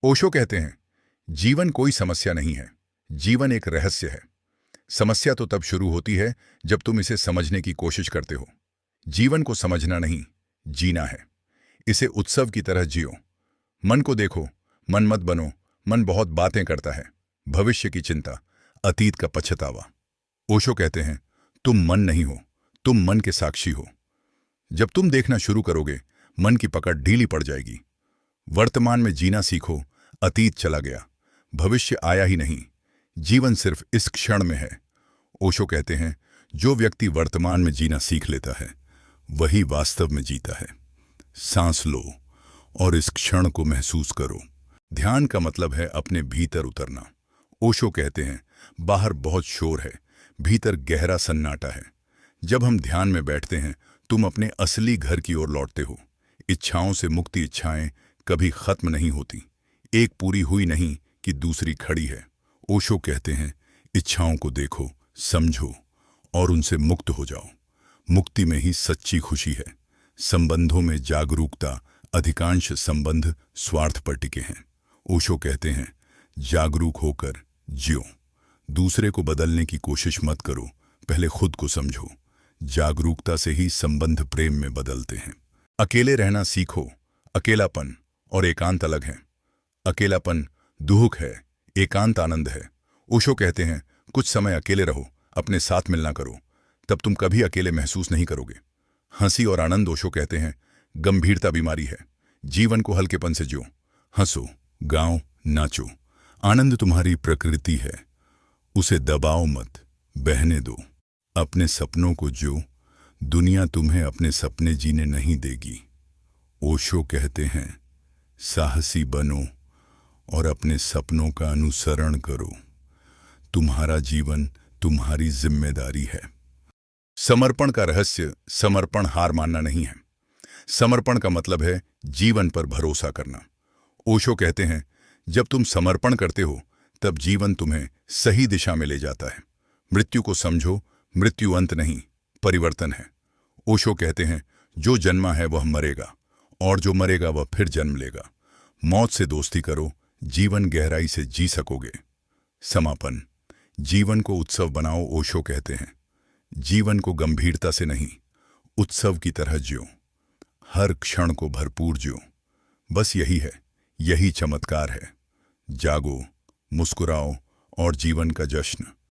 ओशो कहते हैं, जीवन कोई समस्या नहीं है, जीवन एक रहस्य है। समस्या तो तब शुरू होती है जब तुम इसे समझने की कोशिश करते हो। जीवन को समझना नहीं, जीना है। इसे उत्सव की तरह जियो। मन को देखो, मन मत बनो। मन बहुत बातें करता है, भविष्य की चिंता, अतीत का पछतावा। ओशो कहते हैं, तुम मन नहीं हो, तुम मन के साक्षी हो। जब तुम देखना शुरू करोगे, मन की पकड़ ढीली पड़ जाएगी। वर्तमान में जीना सीखो। अतीत चला गया, भविष्य आया ही नहीं। जीवन सिर्फ इस क्षण में है। ओशो कहते हैं, जो व्यक्ति वर्तमान में जीना सीख लेता है वही वास्तव में जीता है। सांस लो और इस क्षण को महसूस करो। ध्यान का मतलब है अपने भीतर उतरना। ओशो कहते हैं, बाहर बहुत शोर है, भीतर गहरा सन्नाटा है। जब हम ध्यान में बैठते हैं, तुम अपने असली घर की ओर लौटते हो। इच्छाओं से मुक्ति। इच्छाएं कभी खत्म नहीं होती, एक पूरी हुई नहीं कि दूसरी खड़ी है। ओशो कहते हैं, इच्छाओं को देखो, समझो और उनसे मुक्त हो जाओ। मुक्ति में ही सच्ची खुशी है। संबंधों में जागरूकता। अधिकांश संबंध स्वार्थ पर टिके हैं। ओशो कहते हैं, जागरूक होकर जियो। दूसरे को बदलने की कोशिश मत करो, पहले खुद को समझो। जागरूकता से ही संबंध प्रेम में बदलते हैं। अकेले रहना सीखो। अकेलापन और एकांत अलग है। अकेलापन दुख है, एकांत आनंद है। ओशो कहते हैं, कुछ समय अकेले रहो, अपने साथ मिलना करो, तब तुम कभी अकेले महसूस नहीं करोगे। हंसी और आनंद। ओशो कहते हैं, गंभीरता बीमारी है, जीवन को हल्केपन से जियो। हंसो, गाओ, नाचो। आनंद तुम्हारी प्रकृति है, उसे दबाओ मत, बहने दो। अपने सपनों को जियो, दुनिया तुम्हें अपने सपने जीने नहीं देगी। ओशो कहते हैं, साहसी बनो और अपने सपनों का अनुसरण करो। तुम्हारा जीवन तुम्हारी जिम्मेदारी है। समर्पण का रहस्य। समर्पण हार मानना नहीं है। समर्पण का मतलब है जीवन पर भरोसा करना। ओशो कहते हैं, जब तुम समर्पण करते हो तब जीवन तुम्हें सही दिशा में ले जाता है। मृत्यु को समझो, मृत्यु अंत नहीं, परिवर्तन है। ओशो कहते हैं, जो जन्मा है वह मरेगा और जो मरेगा वह फिर जन्म लेगा। मौत से दोस्ती करो, जीवन गहराई से जी सकोगे। समापन। जीवन को उत्सव बनाओ। ओशो कहते हैं, जीवन को गंभीरता से नहीं, उत्सव की तरह जियो। हर क्षण को भरपूर जियो। बस यही है, यही चमत्कार है। जागो, मुस्कुराओ और जीवन का जश्न